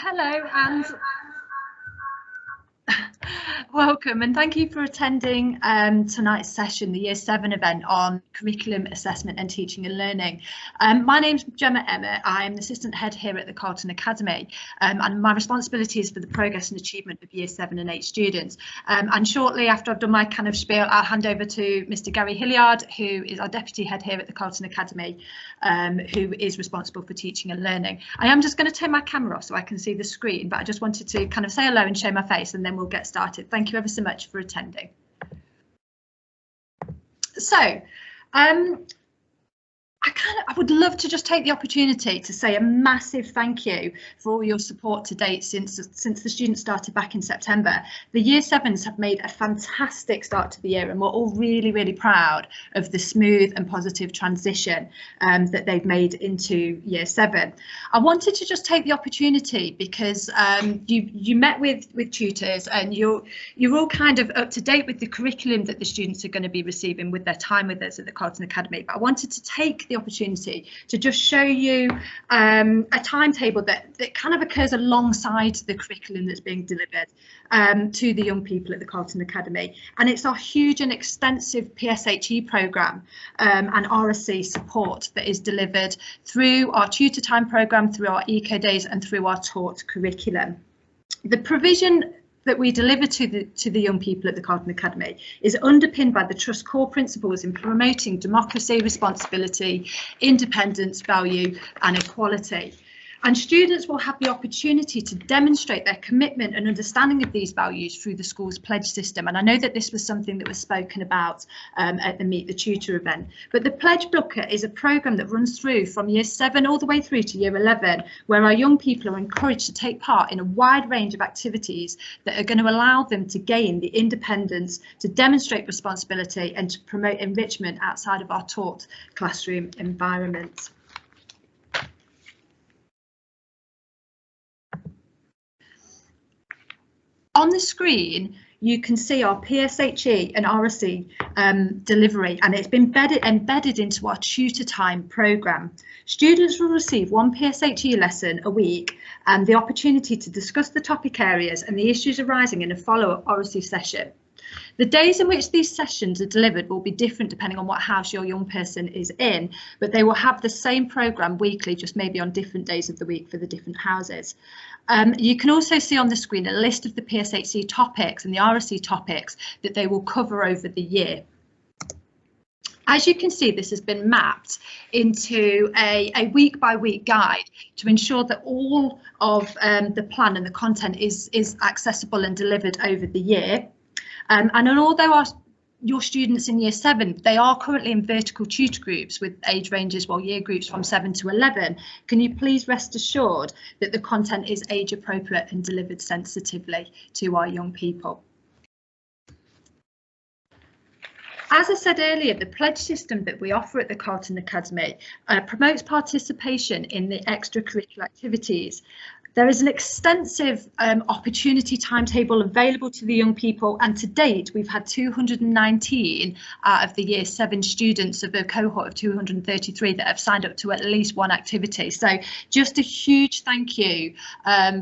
Hello and welcome, and thank you for attending tonight's session, the Year 7 event on curriculum assessment and teaching and learning. My name's Gemma Emmett. I'm the assistant head here at the Carlton Academy, and my responsibility is for the progress and achievement of Year 7 and 8 students. And shortly after I've done my kind of spiel, I'll hand over to Mr. Gary Hilliard, who is our deputy head here at the Carlton Academy, who is responsible for teaching and learning. I am just going to turn my camera off so I can see the screen, but I just wanted to kind of say hello and show my face, and then we'll get started. Thank you ever so much for attending. So, I would love to just take the opportunity to say a massive thank you for all your support to date since the students started back in September. The Year 7s have made a fantastic start to the year, and we're all really, really proud of the smooth and positive transition that they've made into Year 7. I wanted to just take the opportunity because you met with tutors, and you're all kind of up to date with the curriculum that the students are going to be receiving with their time with us at the Carlton Academy. But I wanted to take the opportunity to just show you a timetable that kind of occurs alongside the curriculum that's being delivered to the young people at the Carlton Academy. And it's our huge and extensive PSHE programme and RSC support that is delivered through our tutor time programme, through our eco days and through our taught curriculum. The provision that we deliver to the young people at the Carlton Academy is underpinned by the Trust core principles in promoting democracy, responsibility, independence, value and equality. And students will have the opportunity to demonstrate their commitment and understanding of these values through the school's pledge system. And I know that this was something that was spoken about at the Meet the Tutor event. But the Pledge Booklet is a programme that runs through from Year 7 all the way through to Year 11, where our young people are encouraged to take part in a wide range of activities that are going to allow them to gain the independence, to demonstrate responsibility and to promote enrichment outside of our taught classroom environment. On the screen, you can see our PSHE and RSC delivery, and it's been embedded into our tutor time programme. Students will receive one PSHE lesson a week and the opportunity to discuss the topic areas and the issues arising in a follow-up RSC session. The days in which these sessions are delivered will be different depending on what house your young person is in, but they will have the same programme weekly, just maybe on different days of the week for the different houses. You can also see on the screen a list of the PSHE topics and the RSC topics that they will cover over the year. As you can see, this has been mapped into a week-by-week guide to ensure that all of the plan and the content is accessible and delivered over the year. And although your students in Year 7, they are currently in vertical tutor groups with age ranges, year groups from 7 to 11, can you please rest assured that the content is age appropriate and delivered sensitively to our young people. As I said earlier, the pledge system that we offer at the Carlton Academy promotes participation in the extracurricular activities. There is an extensive opportunity timetable available to the young people, and to date we've had 219 out of the Year 7 students of a cohort of 233 that have signed up to at least one activity. So just a huge thank you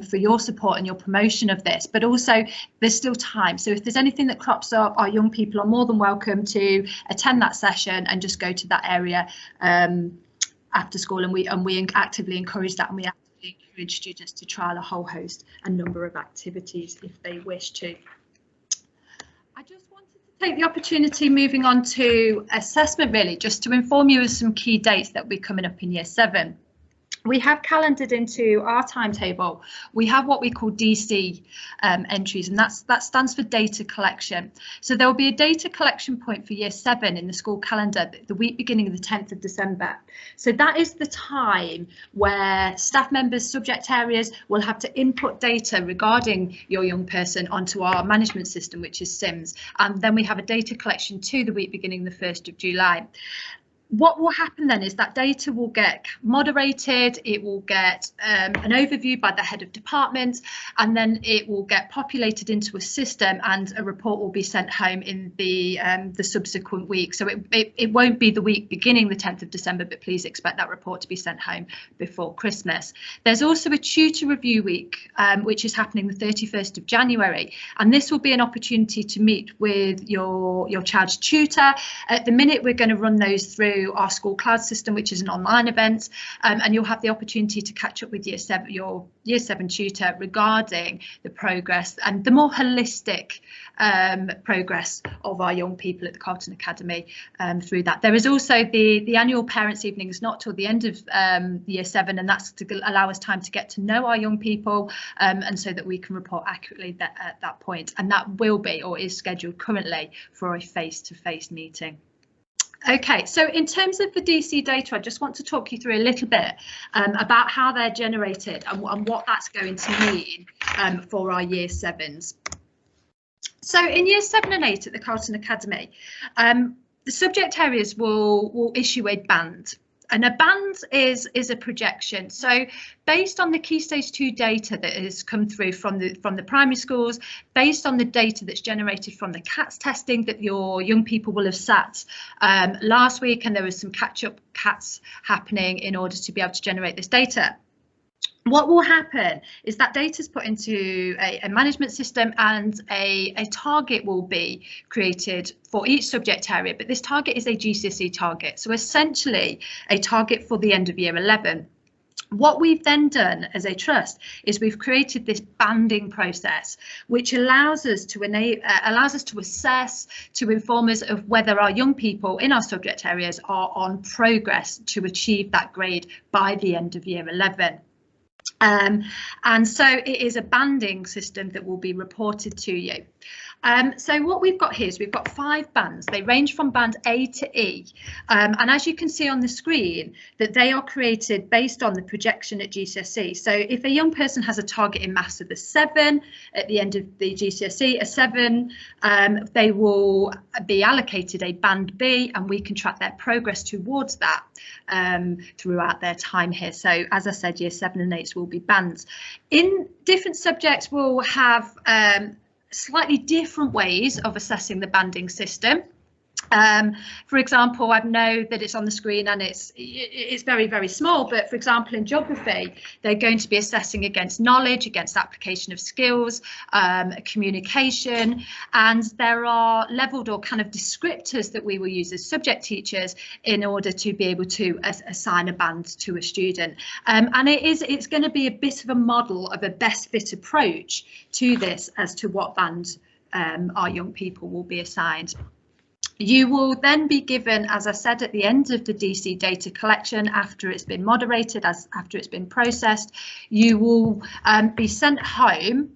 for your support and your promotion of this, but also there's still time. So if there's anything that crops up, our young people are more than welcome to attend that session and just go to that area after school, and we actively encourage that, and we encourage students to trial a whole host and number of activities if they wish to. I just wanted to take the opportunity, moving on to assessment, really just to inform you of some key dates that will be coming up in Year 7. We have calendared into our timetable. We have what we call DC entries, and that stands for data collection. So there will be a data collection point for Year 7 in the school calendar the week beginning of the 10th of December. So that is the time where staff members, subject areas will have to input data regarding your young person onto our management system, which is SIMS. And then we have a data collection to the week beginning the 1st of July. What will happen then is that data will get moderated, it will get an overview by the head of department, and then it will get populated into a system, and a report will be sent home in the subsequent week. So it won't be the week beginning the 10th of December, but please expect that report to be sent home before Christmas. There's also a tutor review week, which is happening the 31st of January, and this will be an opportunity to meet with your child's tutor. At the minute, we're going to run those through our school cloud system, which is an online event, and you'll have the opportunity to catch up with your year 7 tutor regarding the progress and the more holistic progress of our young people at the Carlton Academy through that. There is also the annual parents' evenings, not till the end of year 7, and that's to allow us time to get to know our young people, and so that we can report accurately at that point. And that will be, or is scheduled currently, for a face-to-face meeting. OK, so in terms of the DC data, I just want to talk you through a little bit about how they're generated and what that's going to mean for our year 7s. So in year 7 and 8 at the Carlton Academy, the subject areas will issue a band. And a band is a projection. So based on the Key Stage 2 data that has come through from the primary schools, based on the data that's generated from the CATS testing that your young people will have sat last week, and there was some catch-up CATS happening in order to be able to generate this data. What will happen is that data is put into a management system, and a target will be created for each subject area, but this target is a GCSE target, so essentially a target for the end of year 11. What we've then done as a trust is we've created this banding process, which allows us to assess, to inform us of whether our young people in our subject areas are on progress to achieve that grade by the end of year 11. And so it is a banding system that will be reported to you. So what we've got here is we've got 5 bands. They range from band A to E. And as you can see on the screen, that they are created based on the projection at GCSE. So if a young person has a target in maths of a 7 at the end of the GCSE, a 7, they will be allocated a band B, and we can track their progress towards that throughout their time here. So as I said, year 7 and 8 will be bands. In different subjects, we'll have slightly different ways of assessing the banding system. For example, I know that it's on the screen and it's very, very small, but for example, in geography, they're going to be assessing against knowledge, against application of skills, communication, and there are levelled or kind of descriptors that we will use as subject teachers in order to be able to assign a band to a student. And it's going to be a bit of a model of a best fit approach to this as to what band our young people will be assigned. You will then be given, as I said, at the end of the DC data collection, after it's been moderated, after it's been processed, you will be sent home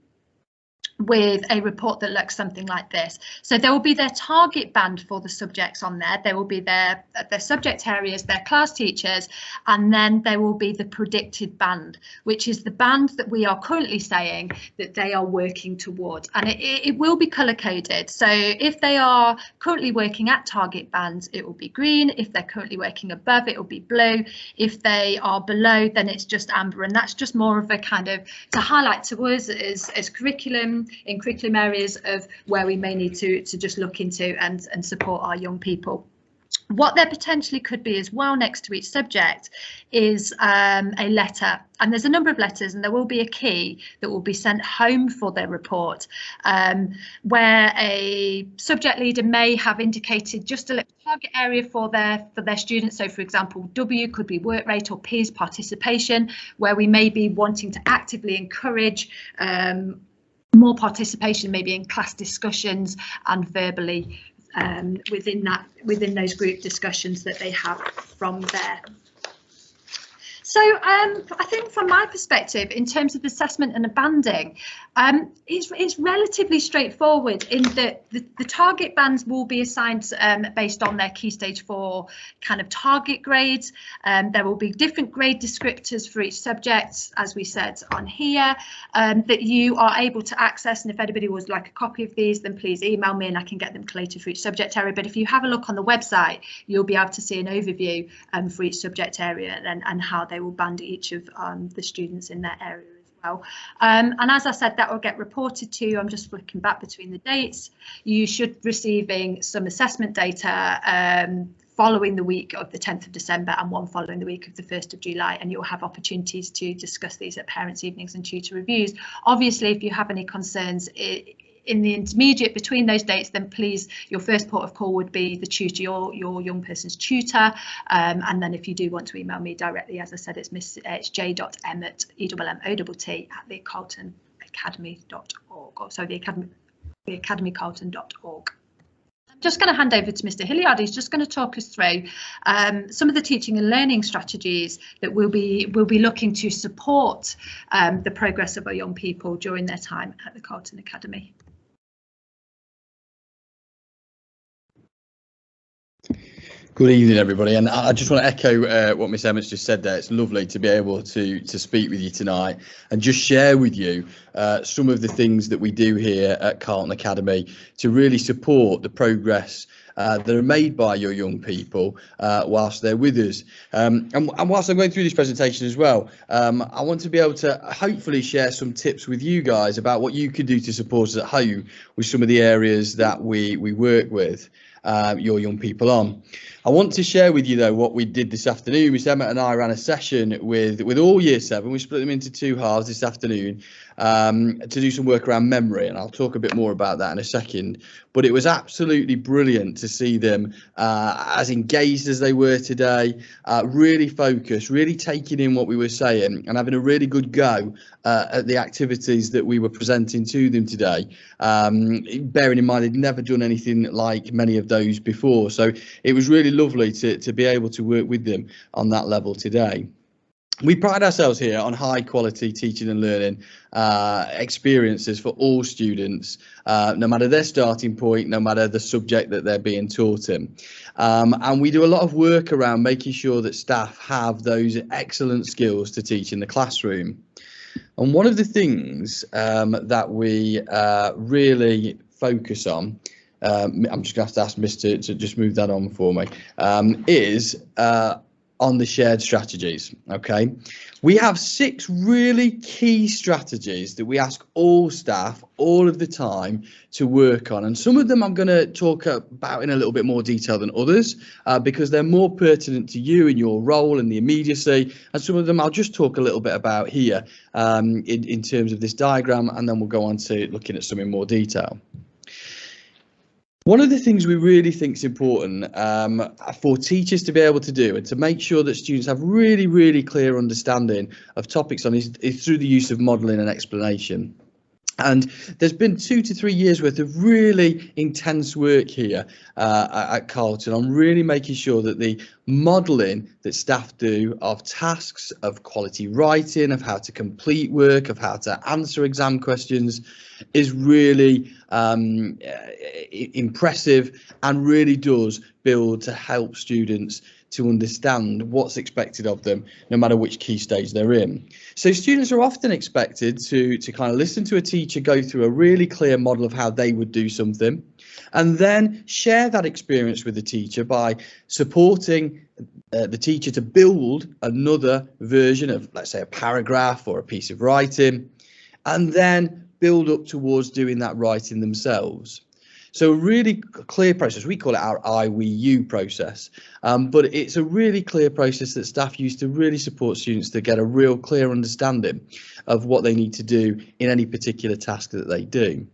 with a report that looks something like this. So there will be their target band for the subjects on there. There will be their subject areas, their class teachers, and then there will be the predicted band, which is the band that we are currently saying that they are working toward. And it will be colour coded. So if they are currently working at target bands, it will be green. If they're currently working above, it will be blue. If they are below, then it's just amber. And that's just more of a kind of to highlight to us as curriculum, in curriculum areas of where we may need to just look into and support our young people. What there potentially could be as well next to each subject is a letter, and there's a number of letters, and there will be a key that will be sent home for their report, where a subject leader may have indicated just a little target area for their students. So for example, W could be work rate, or P is participation, where we may be wanting to actively encourage more participation, maybe in class discussions and verbally within those group discussions that they have from there. So I think from my perspective, in terms of assessment and the banding, it's relatively straightforward in that the target bands will be assigned based on their Key Stage 4 kind of target grades. There will be different grade descriptors for each subject, as we said on here, that you are able to access. And if anybody would like a copy of these, then please email me and I can get them collated for each subject area. But if you have a look on the website, you'll be able to see an overview for each subject area and how they will band each of the students in their area as well. And as I said, that will get reported to you. I'm just flicking back between the dates. You should receiving some assessment data following the week of the 10th of December and one following the week of the 1st of July, and you'll have opportunities to discuss these at parents' evenings and tutor reviews. Obviously, if you have any concerns in the intermediate between those dates, then please, your first port of call would be the tutor, your young person's tutor. And then if you do want to email me directly, as I said, it's j.emmett, EMMET@carltonacademy.org, or so the academycarlton.org. I'm just going to hand over to Mr. Hilliard. He's just going to talk us through some of the teaching and learning strategies that we'll be looking to support the progress of our young people during their time at the Carlton Academy. Good evening, everybody, and I just want to echo what Miss Emmett's just said there. It's lovely to be able to speak with you tonight and just share with you some of the things that we do here at Carlton Academy to really support the progress that are made by your young people whilst they're with us. And whilst I'm going through this presentation as well, I want to be able to hopefully share some tips with you guys about what you can do to support us at home with some of the areas that we work with your young people on. I want to share with you though what we did this afternoon. Miss Emmett and I ran a session with all year 7. We split them into 2 halves this afternoon to do some work around memory, and I'll talk a bit more about that in a second. But it was absolutely brilliant to see them as engaged as they were today, really focused, really taking in what we were saying and having a really good go at the activities that we were presenting to them today, bearing in mind they'd never done anything like many of those before. So it was really lovely to be able to work with them on that level today. We pride ourselves here on high quality teaching and learning experiences for all students, no matter their starting point, no matter the subject that they're being taught in. And we do a lot of work around making sure that staff have those excellent skills to teach in the classroom. And one of the things that we really focus on, I'm just going to have to ask Mr. to just move that on for me, is on the shared strategies. Okay, we have 6 really key strategies that we ask all staff all of the time to work on, and some of them I'm going to talk about in a little bit more detail than others because they're more pertinent to you and your role and the immediacy, and some of them I'll just talk a little bit about here in terms of this diagram, and then we'll go on to looking at some in more detail. One of the things we really think is important for teachers to be able to do and to make sure that students have really, really clear understanding of topics on is through the use of modelling and explanation. And there's been 2 to 3 years worth of really intense work here at Carlton on really making sure that the modelling that staff do of tasks, of quality writing, of how to complete work, of how to answer exam questions is really impressive and really does build to help students to understand what's expected of them, no matter which key stage they're in. So students are often expected to kind of listen to a teacher go through a really clear model of how they would do something, and then share that experience with the teacher by supporting the teacher to build another version of, let's say, a paragraph or a piece of writing, and then build up towards doing that writing themselves. So a really clear process, we call it our I, we, you process, but it's a really clear process that staff use to really support students to get a real clear understanding of what they need to do in any particular task that they do.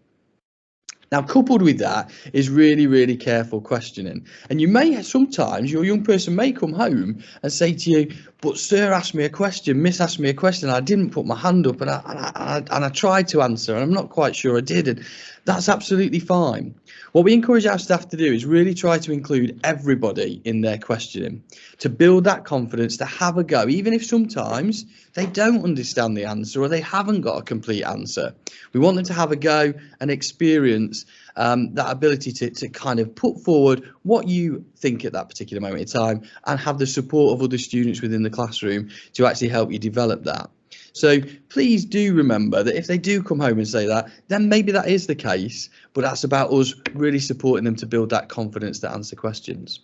Now, coupled with that is really, really careful questioning. And you may sometimes, your young person may come home and say to you, but sir asked me a question, miss asked me a question, I didn't put my hand up, and I tried to answer, and I'm not quite sure I did, and that's absolutely fine. What we encourage our staff to do is really try to include everybody in their questioning, to build that confidence, to have a go, even if sometimes they don't understand the answer or they haven't got a complete answer. We want them to have a go and experience that ability to kind of put forward what you think at that particular moment in time, and have the support of other students within the classroom to actually help you develop that. So please do remember that if they do come home and say that, then maybe that is the case, but that's about us really supporting them to build that confidence to answer questions.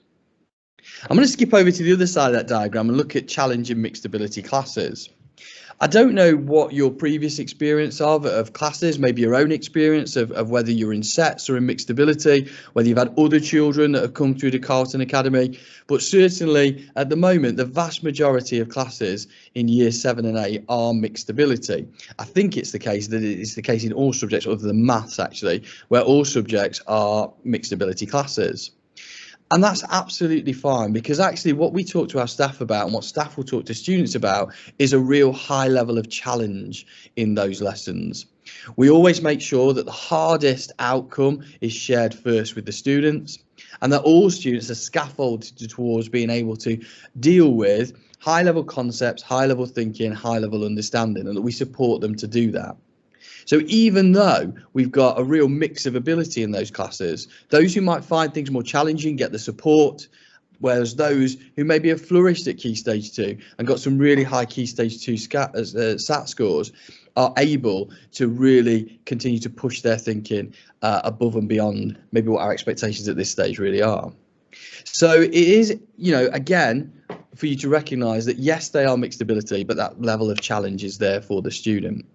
I'm going to skip over to the other side of that diagram and look at challenging mixed ability classes. I don't know what your previous experience of classes, maybe your own experience of whether you're in sets or in mixed ability, whether you've had other children that have come through the Carlton Academy, but certainly at the moment, the vast majority of classes in year 7 and 8 are mixed ability. I think it's the case that it's the case in all subjects other than maths, actually, where all subjects are mixed ability classes. And that's absolutely fine, because actually what we talk to our staff about and what staff will talk to students about is a real high level of challenge in those lessons. We always make sure that the hardest outcome is shared first with the students, and that all students are scaffolded towards being able to deal with high level concepts, high level thinking, high level understanding, and that we support them to do that. So even though we've got a real mix of ability in those classes, those who might find things more challenging get the support, whereas those who maybe have flourished at Key Stage 2 and got some really high Key Stage 2 SAT scores are able to really continue to push their thinking above and beyond maybe what our expectations at this stage really are. So it is, you know, again, for you to recognise that yes, they are mixed ability, but that level of challenge is there for the student.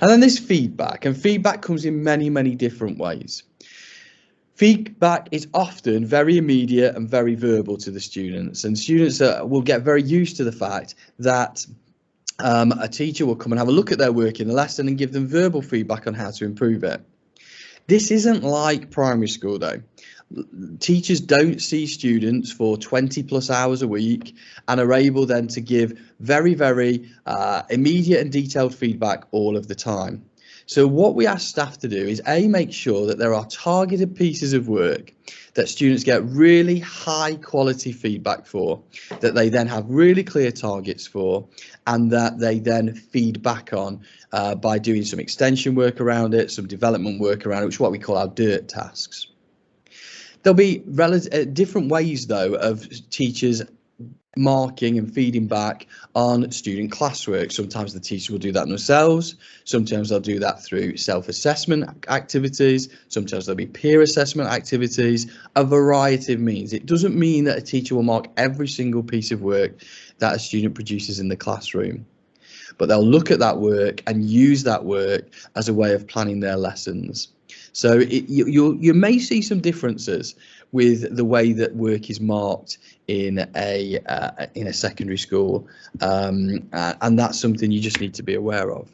And then there's feedback, and feedback comes in many, many different ways. Feedback is often very immediate and very verbal to the students, and students will get very used to the fact that a teacher will come and have a look at their work in the lesson and give them verbal feedback on how to improve it. This isn't like primary school though. Teachers don't see students for 20+ hours a week and are able then to give very, very immediate and detailed feedback all of the time. So what we ask staff to do is make sure that there are targeted pieces of work that students get really high quality feedback for, that they then have really clear targets for, and that they then feed back on by doing some extension work around it, some development work around it, which is what we call our DIRT tasks. There'll be different ways, though, of teachers marking and feeding back on student classwork. Sometimes the teacher will do that themselves. Sometimes they'll do that through self-assessment activities. Sometimes there'll be peer assessment activities, a variety of means. It doesn't mean that a teacher will mark every single piece of work that a student produces in the classroom, but they'll look at that work and use that work as a way of planning their lessons. So you may see some differences with the way that work is marked in a secondary school, and that's something you just need to be aware of.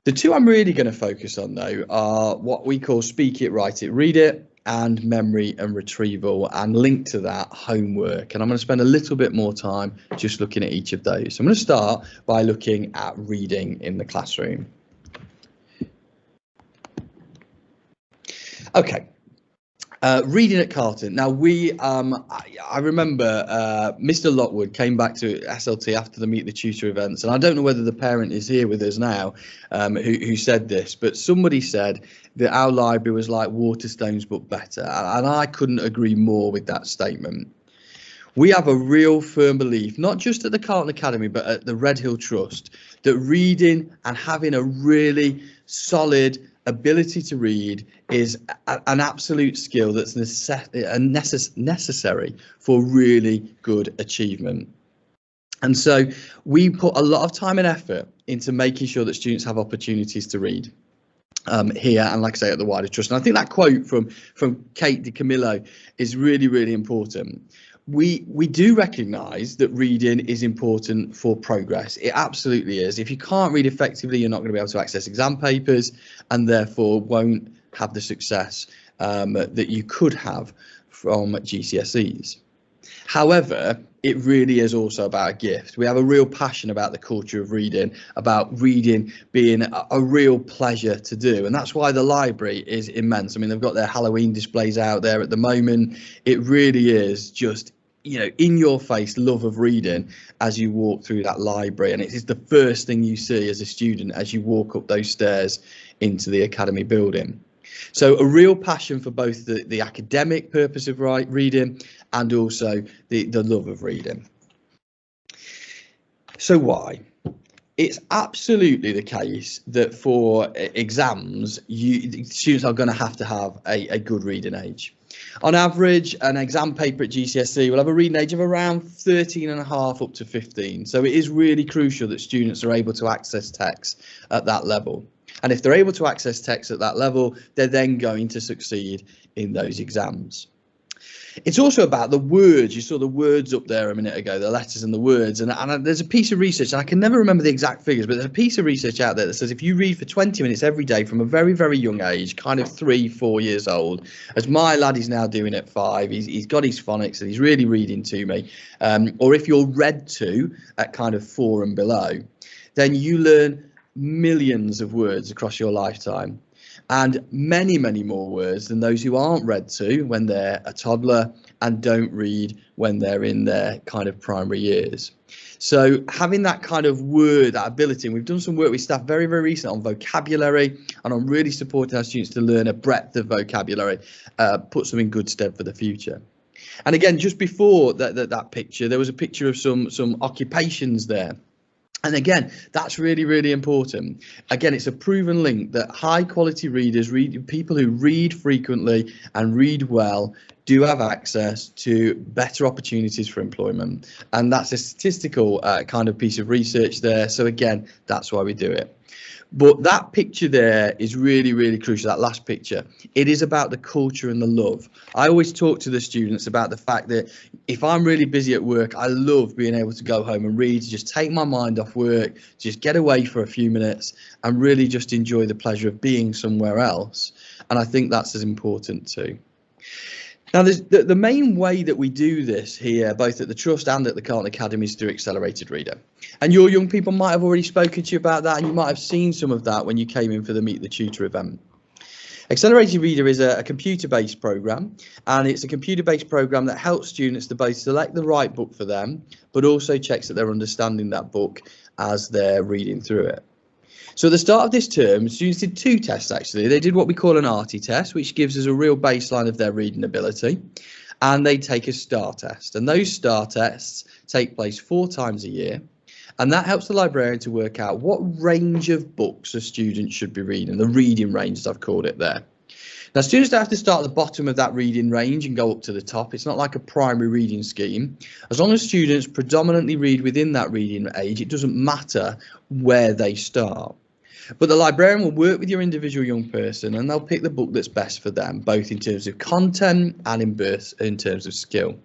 The two I'm really going to focus on, though, are what we call speak it, write it, read it, and memory and retrieval, and linked to that, homework. And I'm going to spend a little bit more time just looking at each of those. So I'm going to start by looking at reading in the classroom. Okay, reading at Carlton. Now I remember Mr. Lockwood came back to SLT after the Meet the Tutor events, and I don't know whether the parent is here with us now who said this, but somebody said that our library was like Waterstones but better, and I couldn't agree more with that statement. We have a real firm belief, not just at the Carlton Academy, but at the Redhill Trust, that reading and having a really solid ability to read is an absolute skill that's necessary for really good achievement. And so we put a lot of time and effort into making sure that students have opportunities to read here, and like I say, at the wider trust. And I think that quote from Kate DiCamillo is really, really important. We do recognise that reading is important for progress. It absolutely is. If you can't read effectively, you're not going to be able to access exam papers, and therefore won't have the success that you could have from GCSEs. However, it really is also about a gift. We have a real passion about the culture of reading, about reading being a real pleasure to do. And that's why the library is immense. I mean, they've got their Halloween displays out there at the moment. It really is just, you know, in your face love of reading as you walk through that library. And it is the first thing you see as a student as you walk up those stairs into the academy building. So a real passion for both the academic purpose of reading and also the love of reading. So why? It's absolutely the case that for exams, students are going to have a good reading age. On average, an exam paper at GCSE will have a reading age of around 13.5 up to 15. So it is really crucial that students are able to access text at that level. And if they're able to access text at that level, they're then going to succeed in those exams. It's also about the words. You saw the words up there a minute ago, the letters and the words. And there's a piece of research, and I can never remember the exact figures, but there's a piece of research out there that says if you read for 20 minutes every day from a very, very young age, kind of 3-4 years old, as my lad is now doing at 5, he's got his phonics and he's really reading to me. Or if you're read to at kind of 4 and below, then you learn millions of words across your lifetime, and many, many more words than those who aren't read to when they're a toddler and don't read when they're in their kind of primary years. So having that kind of word, that ability, and we've done some work with staff very, very recently on vocabulary and on really supporting our students to learn a breadth of vocabulary, puts them in good stead for the future. And again, just before that picture, there was a picture of some occupations there. And again, that's really, really important. Again, it's a proven link that high quality readers, people who read frequently and read well, do have access to better opportunities for employment. And that's a statistical kind of piece of research there. So again, that's why we do it. But that picture there is really, really crucial, that last picture. It is about the culture and the love. I always talk to the students about the fact that if I'm really busy at work, I love being able to go home and read, to just take my mind off work, just get away for a few minutes and really just enjoy the pleasure of being somewhere else. And I think that's as important too. Now, the main way that we do this here, both at the Trust and at the Carlton Academy, is through Accelerated Reader. And your young people might have already spoken to you about that, and you might have seen some of that when you came in for the Meet the Tutor event. Accelerated Reader is a computer-based program, and it's a computer-based program that helps students to both select the right book for them, but also checks that they're understanding that book as they're reading through it. So at the start of this term, students did 2 tests actually. They did what we call an ARTI test, which gives us a real baseline of their reading ability, and they take a STAR test. And those STAR tests take place 4 times a year, and that helps the librarian to work out what range of books a student should be reading, the reading range as I've called it there. Now, students don't have to start at the bottom of that reading range and go up to the top. It's not like a primary reading scheme. As long as students predominantly read within that reading age, it doesn't matter where they start. But the librarian will work with your individual young person and they'll pick the book that's best for them, both in terms of content and in terms of skill.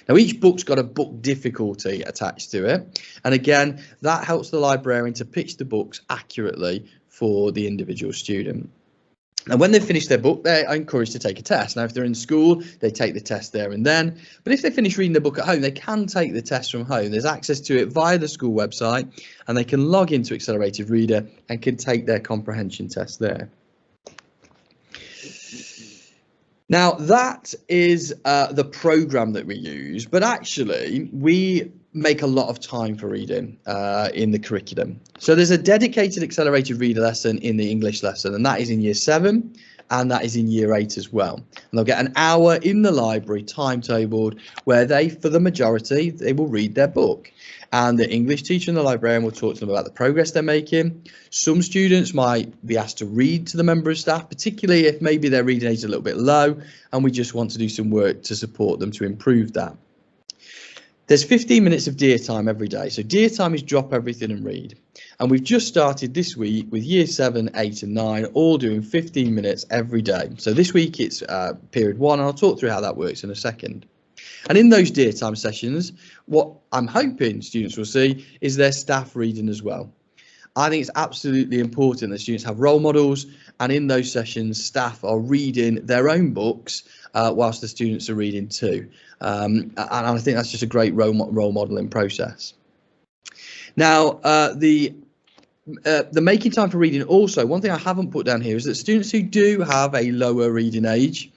Now, each book's got a book difficulty attached to it. And again, that helps the librarian to pitch the books accurately for the individual student. And when they finish their book, they are encouraged to take a test. Now, if they're in school, they take the test there and then. But if they finish reading the book at home, they can take the test from home. There's access to it via the school website, and they can log into Accelerated Reader and can take their comprehension test there. Now, that is the program that we use, but actually we make a lot of time for reading in the curriculum. So there's a dedicated Accelerated Reader lesson in the English lesson, and that is in Year 7 and that is in Year 8 as well. And they'll get an hour in the library timetabled where they, for the majority, they will read their book. And the English teacher and the librarian will talk to them about the progress they're making. Some students might be asked to read to the member of staff, particularly if maybe their reading age is a little bit low and we just want to do some work to support them to improve that. There's 15 minutes of Dear Time every day. So Dear Time is drop everything and read. And we've just started this week with Year 7, 8 and 9, all doing 15 minutes every day. So this week it's period 1, and I'll talk through how that works in a second. And in those Dear Time sessions, what I'm hoping students will see is their staff reading as well. I think it's absolutely important that students have role models, and in those sessions, staff are reading their own books whilst the students are reading too. And I think that's just a great role modeling process. Now, the making time for reading also, one thing I haven't put down here is that students who do have a lower reading age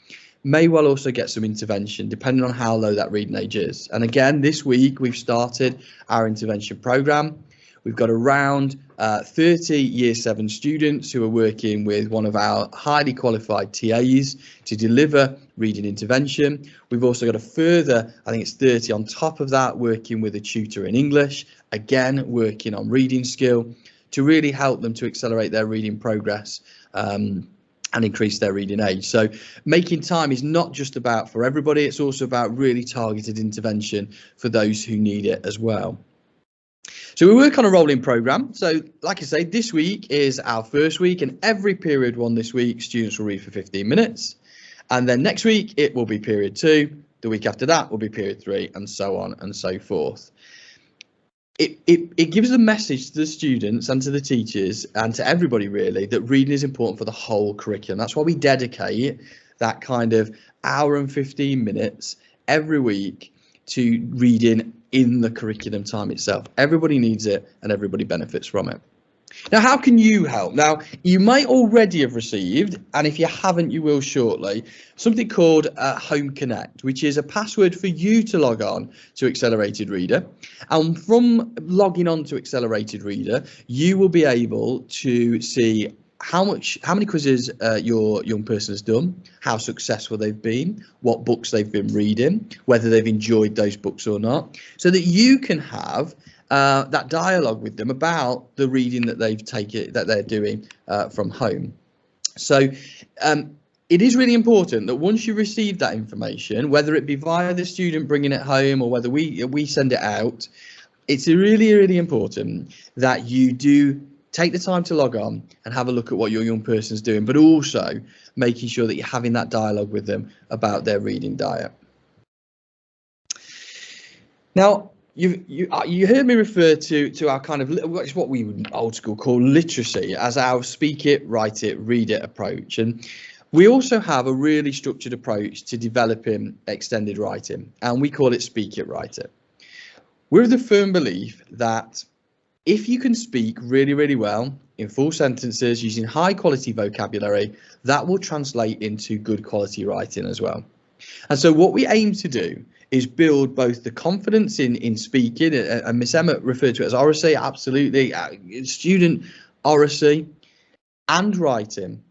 may well also get some intervention depending on how low that reading age is. And again, this week we've started our intervention programme. We've got around 30 Year 7 students who are working with one of our highly qualified TAs to deliver reading intervention. We've also got a further, I think it's 30 on top of that, working with a tutor in English, again working on reading skill to really help them to accelerate their reading progress and increase their reading age. So making time is not just about for everybody, it's also about really targeted intervention for those who need it as well. So we work on a rolling programme. So like I say, this week is our first week, and every period one this week, students will read for 15 minutes. And then next week it will be period 2. The week after that will be period 3, and so on and so forth. It gives a message to the students and to the teachers and to everybody really that reading is important for the whole curriculum. That's why we dedicate that kind of hour and 15 minutes every week to reading in the curriculum time itself. Everybody needs it and everybody benefits from it. Now, how can you help? Now, you might already have received, and if you haven't, you will shortly, something called Home Connect, which is a password for you to log on to Accelerated Reader. And from logging on to Accelerated Reader, you will be able to see how many quizzes your young person has done, how successful they've been, what books they've been reading, whether they've enjoyed those books or not, so that you can have that dialogue with them about the reading that they're doing from home. So it is really important that once you receive that information, whether it be via the student bringing it home or whether we send it out, it's really, really important that you do take the time to log on and have a look at what your young person's doing, but also making sure that you're having that dialogue with them about their reading diet. Now, you heard me refer to our kind of what we would old school call literacy as our speak it, write it, read it approach. And we also have a really structured approach to developing extended writing, and we call it speak it, write it. We're of the firm belief that if you can speak really, really well in full sentences using high quality vocabulary, that will translate into good quality writing as well. And so what we aim to do is build both the confidence in speaking, and Miss Emma referred to it as oracy, absolutely, student oracy and writing,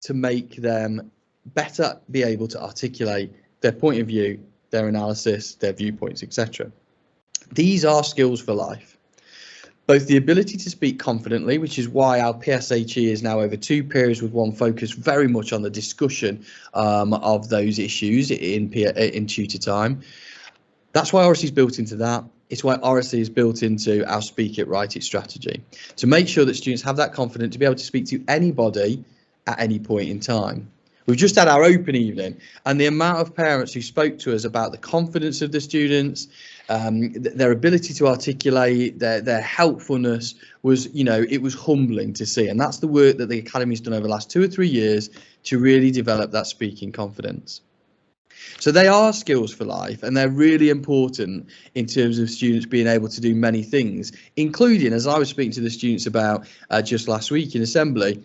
to make them better be able to articulate their point of view, their analysis, their viewpoints, etc. These are skills for life. Both the ability to speak confidently, which is why our PSHE is now over 2 periods with one focus very much on the discussion of those issues in tutor time. That's why oracy is built into that. It's why oracy is built into our speak it, write it strategy, to make sure that students have that confidence to be able to speak to anybody at any point in time. We've just had our open evening, and the amount of parents who spoke to us about the confidence of the students, their ability to articulate, their helpfulness was, it was humbling to see. And that's the work that the Academy's done over the last 2 or 3 years to really develop that speaking confidence. So they are skills for life, and they're really important in terms of students being able to do many things, including, as I was speaking to the students about just last week in assembly,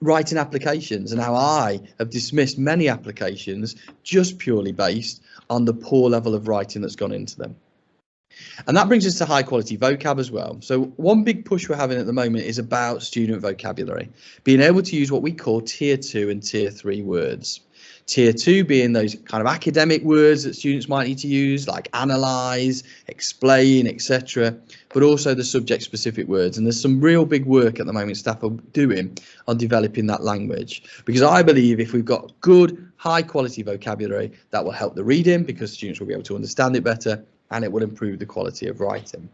writing applications, and how I have dismissed many applications just purely based on the poor level of writing that's gone into them. And that brings us to high quality vocab as well. So one big push we're having at the moment is about student vocabulary, being able to use what we call tier 2 and tier 3 words. Tier 2 being those kind of academic words that students might need to use, like analyse, explain, etc., but also the subject specific words. And there's some real big work at the moment staff are doing on developing that language, because I believe if we've got good high quality vocabulary, that will help the reading because students will be able to understand it better, and it will improve the quality of writing.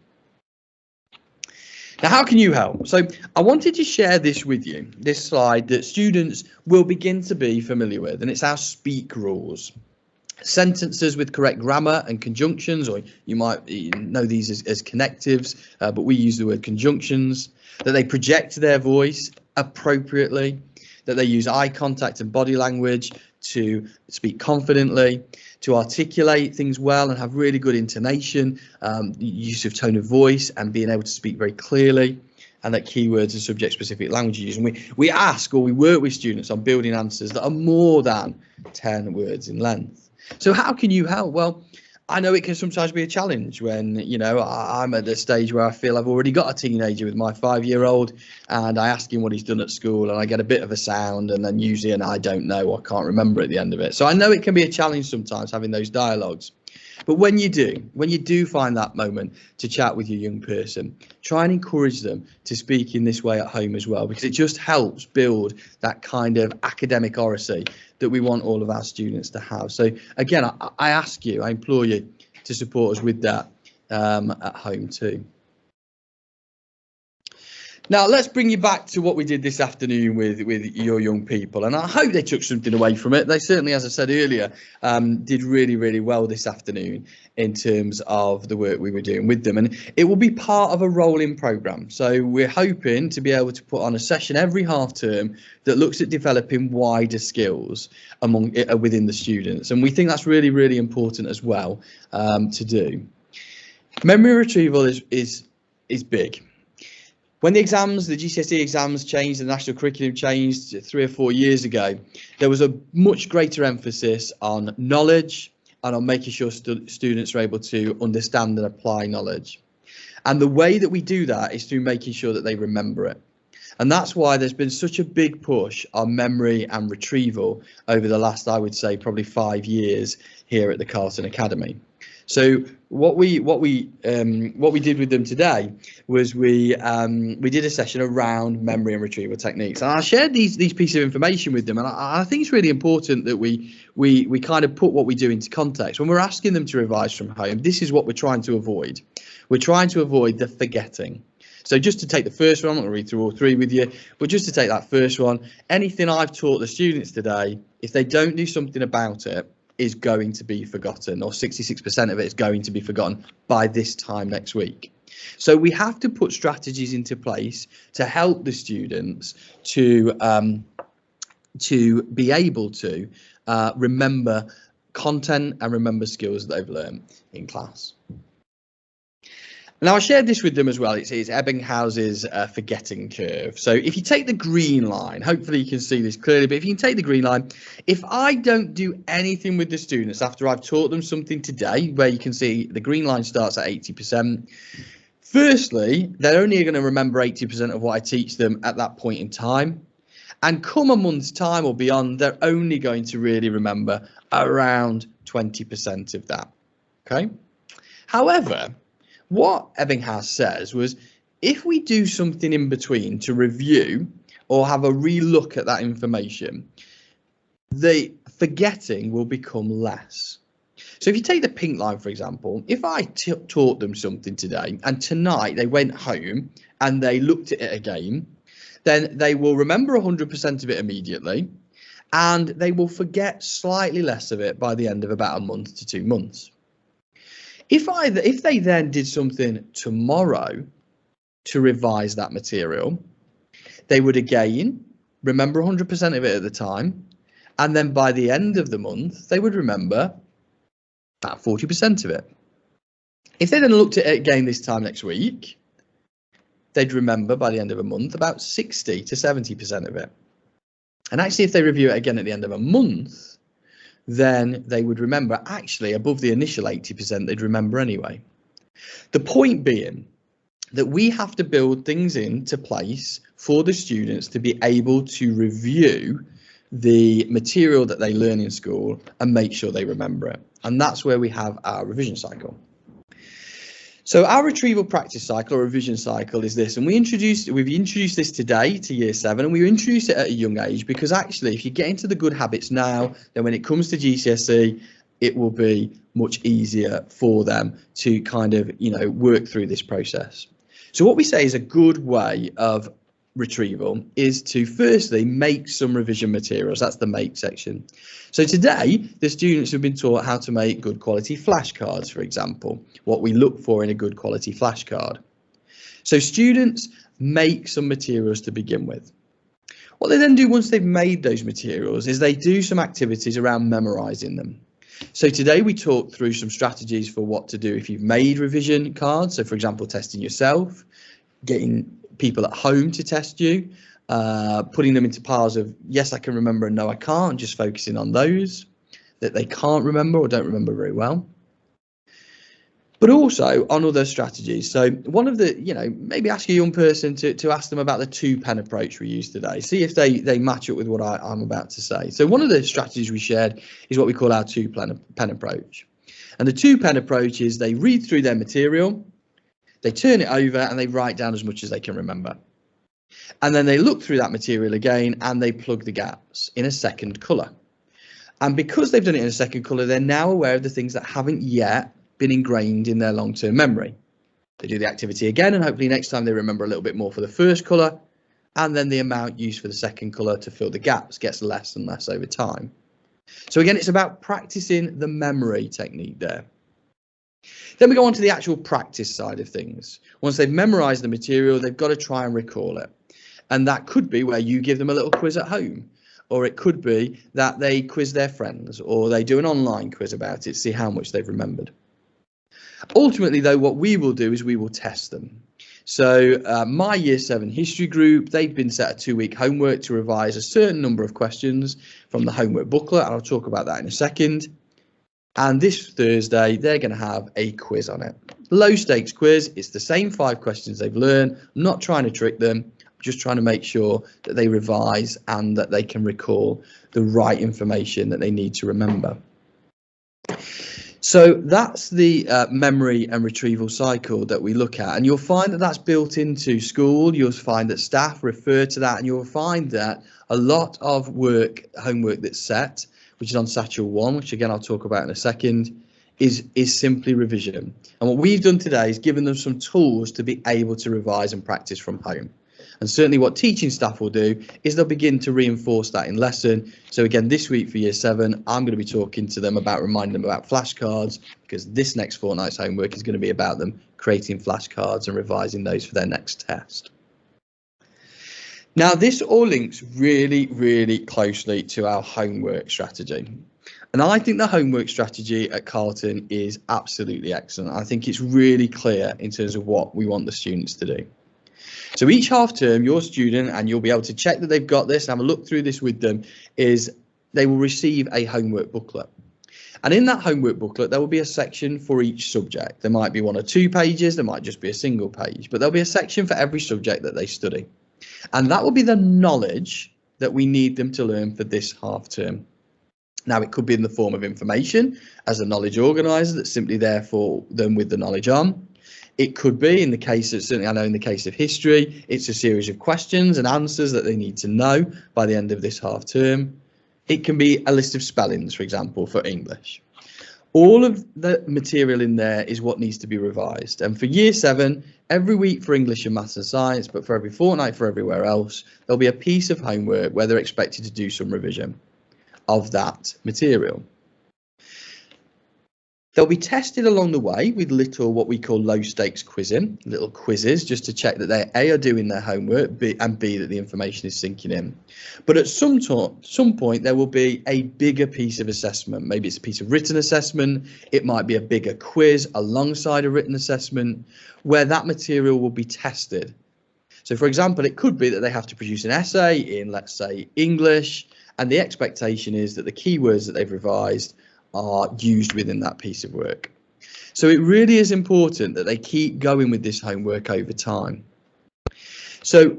Now, how can you help? So I wanted to share this with you, this slide that students will begin to be familiar with, and it's our speak rules. sentences with correct grammar and conjunctions, or you might know these as connectives, but we use the word conjunctions, that they project their voice appropriately, that they use eye contact and body language to speak confidently, to articulate things well and have really good intonation, use of tone of voice and being able to speak very clearly, and that keywords and subject specific language use. And we ask, or we work with students on building answers that are more than 10 words in length. So how can you help? Well, I know it can sometimes be a challenge when, you know, I'm at the stage where I feel I've already got a teenager with my 5-year-old, and I ask him what he's done at school and I get a bit of a sound, and then usually I don't know, or I can't remember at the end of it. So I know it can be a challenge sometimes having those dialogues. But when you do find that moment to chat with your young person, try and encourage them to speak in this way at home as well, because it just helps build that kind of academic oracy that we want all of our students to have. So again, I ask you, I implore you to support us with that at home too. Now, let's bring you back to what we did this afternoon with your young people, and I hope they took something away from it. They certainly, as I said earlier, did really, really well this afternoon in terms of the work we were doing with them, and it will be part of a rolling programme. So we're hoping to be able to put on a session every half term that looks at developing wider skills within the students, and we think that's really, really important as well to do. Memory retrieval is big. When the GCSE exams changed, the national curriculum changed 3 or 4 years ago, there was a much greater emphasis on knowledge and on making sure students are able to understand and apply knowledge. And the way that we do that is through making sure that they remember it. And that's why there's been such a big push on memory and retrieval over the last, I would say, probably 5 years here at the Carlton Academy. So what we did with them today was we did a session around memory and retrieval techniques, and I shared these pieces of information with them, and I think it's really important that we kind of put what we do into context. When we're asking them to revise from home, this is what we're trying to avoid. We're trying to avoid the forgetting. So just to take the first one, I'm not going to read through all 3 with you, but just to take that first one, anything I've taught the students today, if they don't do something about it, is going to be forgotten, or 66% of it is going to be forgotten by this time next week. So we have to put strategies into place to help the students to be able to remember content and remember skills that they've learned in class. Now, I shared this with them as well. It's Ebbinghouse's forgetting curve. So if you take the green line, hopefully you can see this clearly, but if you can take the green line, if I don't do anything with the students after I've taught them something today, where you can see the green line starts at 80%, firstly, they're only going to remember 80% of what I teach them at that point in time. And come a month's time or beyond, they're only going to really remember around 20% of that. Okay. However, what Ebbinghaus says was, if we do something in between to review or have a re-look at that information, the forgetting will become less. So if you take the pink line, for example, if I taught them something today and tonight they went home and they looked at it again, then they will remember 100% of it immediately, and they will forget slightly less of it by the end of about a month to 2 months. If they then did something tomorrow to revise that material, they would again remember 100% of it at the time, and then by the end of the month, they would remember about 40% of it. If they then looked at it again this time next week, they'd remember by the end of a month about 60 to 70% of it. And actually, if they review it again at the end of a month, then they would remember actually above the initial 80% they'd remember anyway. The point being that we have to build things into place for the students to be able to review the material that they learn in school and make sure they remember it. And that's where we have our revision cycle. So our retrieval practice cycle or revision cycle is this, and we've introduced this today to year 7, and we introduced it at a young age because actually if you get into the good habits now, then when it comes to GCSE, it will be much easier for them to kind of, work through this process. So what we say is a good way of retrieval is to firstly make some revision materials. That's the make section. So today the students have been taught how to make good quality flashcards, for example, what we look for in a good quality flashcard. So students make some materials to begin with. What they then do once they've made those materials is they do some activities around memorizing them. So today we talked through some strategies for what to do if you've made revision cards. So for example, testing yourself, getting people at home to test you, putting them into piles of yes, I can remember and no, I can't, just focusing on those that they can't remember or don't remember very well. But also on other strategies. So one of the, maybe ask a young person to ask them about the 2-pen approach we use today. See if they match up with what I'm about to say. So one of the strategies we shared is what we call our 2-pen approach. And the 2-pen approach is they read through their material, they turn it over and they write down as much as they can remember. And then they look through that material again and they plug the gaps in a second colour. And because they've done it in a second colour, they're now aware of the things that haven't yet been ingrained in their long-term memory. They do the activity again and hopefully next time they remember a little bit more for the first colour, and then the amount used for the second colour to fill the gaps gets less and less over time. So again, it's about practicing the memory technique there. Then we go on to the actual practice side of things. Once they've memorised the material, they've got to try and recall it. And that could be where you give them a little quiz at home, or it could be that they quiz their friends, or they do an online quiz about it, see how much they've remembered. Ultimately, though, what we will do is we will test them. So my Year 7 history group, they've been set a 2-week homework to revise a certain number of questions from the homework booklet, and I'll talk about that in a second. And this Thursday, they're going to have a quiz on it. Low stakes quiz. It's the same 5 questions they've learned. I'm not trying to trick them. I'm just trying to make sure that they revise and that they can recall the right information that they need to remember. So that's the memory and retrieval cycle that we look at, and you'll find that that's built into school. You'll find that staff refer to that, and you'll find that a lot of homework that's set, which is on Satchel 1, which again I'll talk about in a second, is simply revision. And what we've done today is given them some tools to be able to revise and practice from home. And certainly what teaching staff will do is they'll begin to reinforce that in lesson. So again, this week for Year 7, I'm going to be talking to them about reminding them about flashcards, because this next fortnight's homework is going to be about them creating flashcards and revising those for their next test. Now, this all links really, really closely to our homework strategy. And I think the homework strategy at Carlton is absolutely excellent. I think it's really clear in terms of what we want the students to do. So each half term, your student, and you'll be able to check that they've got this and have a look through this with them, is they will receive a homework booklet. And in that homework booklet, there will be a section for each subject. There might be 1 or 2 pages, there might just be a single page, but there'll be a section for every subject that they study. And that will be the knowledge that we need them to learn for this half term. Now, it could be in the form of information as a knowledge organiser that's simply there for them with the knowledge on. It could be, in the case of, certainly I know in the case of history, it's a series of questions and answers that they need to know by the end of this half term. It can be a list of spellings, for example, for English. All of the material in there is what needs to be revised. And for Year 7, every week for English and Maths and Science, but for every fortnight for everywhere else, there'll be a piece of homework where they're expected to do some revision of that material. They'll be tested along the way with little what we call low stakes quizzing, little quizzes, just to check that they A, are doing their homework, and B, that the information is sinking in. But at some point there will be a bigger piece of assessment. Maybe it's a piece of written assessment. It might be a bigger quiz alongside a written assessment where that material will be tested. So for example, it could be that they have to produce an essay in, let's say, English, and the expectation is that the keywords that they've revised are used within that piece of work. So it really is important that they keep going with this homework over time. So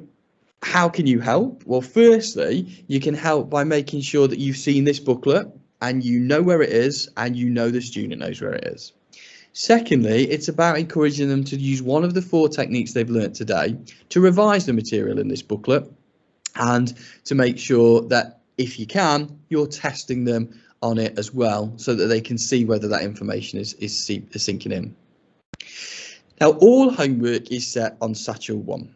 how can you help? Well, firstly, you can help by making sure that you've seen this booklet and you know where it is and you know the student knows where it is. Secondly, it's about encouraging them to use one of the 4 techniques they've learnt today to revise the material in this booklet, and to make sure that if you can, you're testing them on it as well, so that they can see whether that information is sinking in. Now, all homework is set on Satchel 1,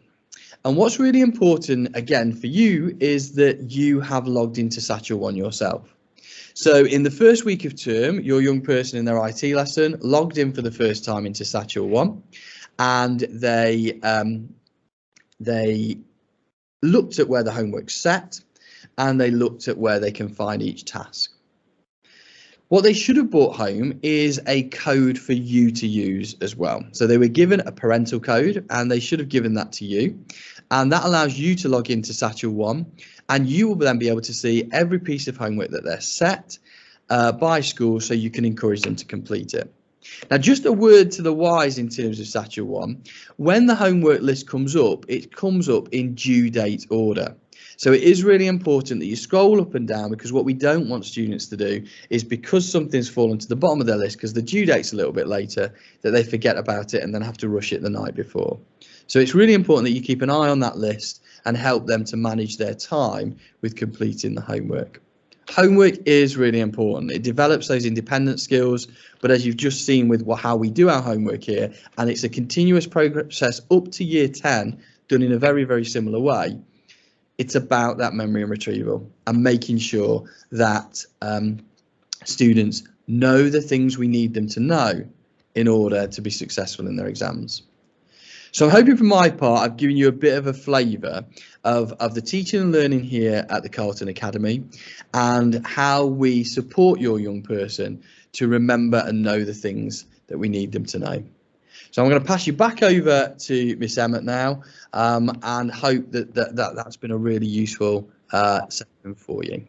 And what's really important, again, for you is that you have logged into Satchel One yourself. So in the first week of term, your young person in their IT lesson logged in for the first time into Satchel One, and they looked at where the homework's set, and they looked at where they can find each task. What they should have brought home is a code for you to use as well. So they were given a parental code, and they should have given that to you. And that allows you to log into Satchel One, and you will then be able to see every piece of homework that they're set by school, so you can encourage them to complete it. Now, just a word to the wise in terms of Satchel One. When the homework list comes up, it comes up in due date order. So it is really important that you scroll up and down, because what we don't want students to do is, because something's fallen to the bottom of their list because the due date's a little bit later, that they forget about it and then have to rush it the night before. So it's really important that you keep an eye on that list and help them to manage their time with completing the homework. Homework is really important. It develops those independent skills, but as you've just seen with how we do our homework here, and it's a continuous process up to year 10, done in a very, very similar way. It's about that memory and retrieval, and making sure that students know the things we need them to know in order to be successful in their exams. So I'm hoping from my part I've given you a bit of a flavour of the teaching and learning here at the Carlton Academy, and how we support your young person to remember and know the things that we need them to know. So I'm going to pass you back over to Miss Emmett now, and hope that's been a really useful session for you.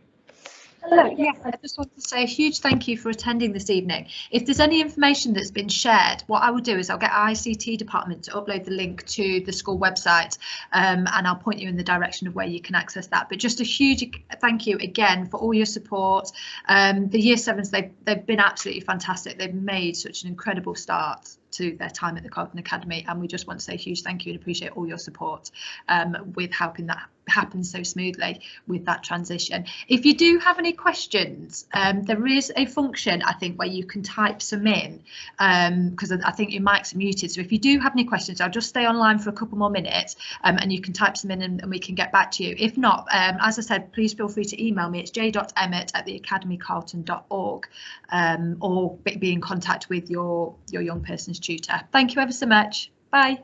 Hello, yes, I just want to say a huge thank you for attending this evening. If there's any information that's been shared, what I will do is I'll get our ICT department to upload the link to the school website, and I'll point you in the direction of where you can access that. But just a huge thank you again for all your support. The Year 7s, they've been absolutely fantastic. They've made such an incredible start to their time at the Carlton Academy, and we just want to say a huge thank you and appreciate all your support with helping that happen so smoothly with that transition. If you do have any questions, there is a function, I think, where you can type some in, because I think your mics are muted. So if you do have any questions, I'll just stay online for a couple more minutes, and you can type some in, and we can get back to you. If not, as I said, please feel free to email me. It's j.emmett@theacademycarlton.org, or be in contact with your young person's tutor. Thank you ever so much. Bye.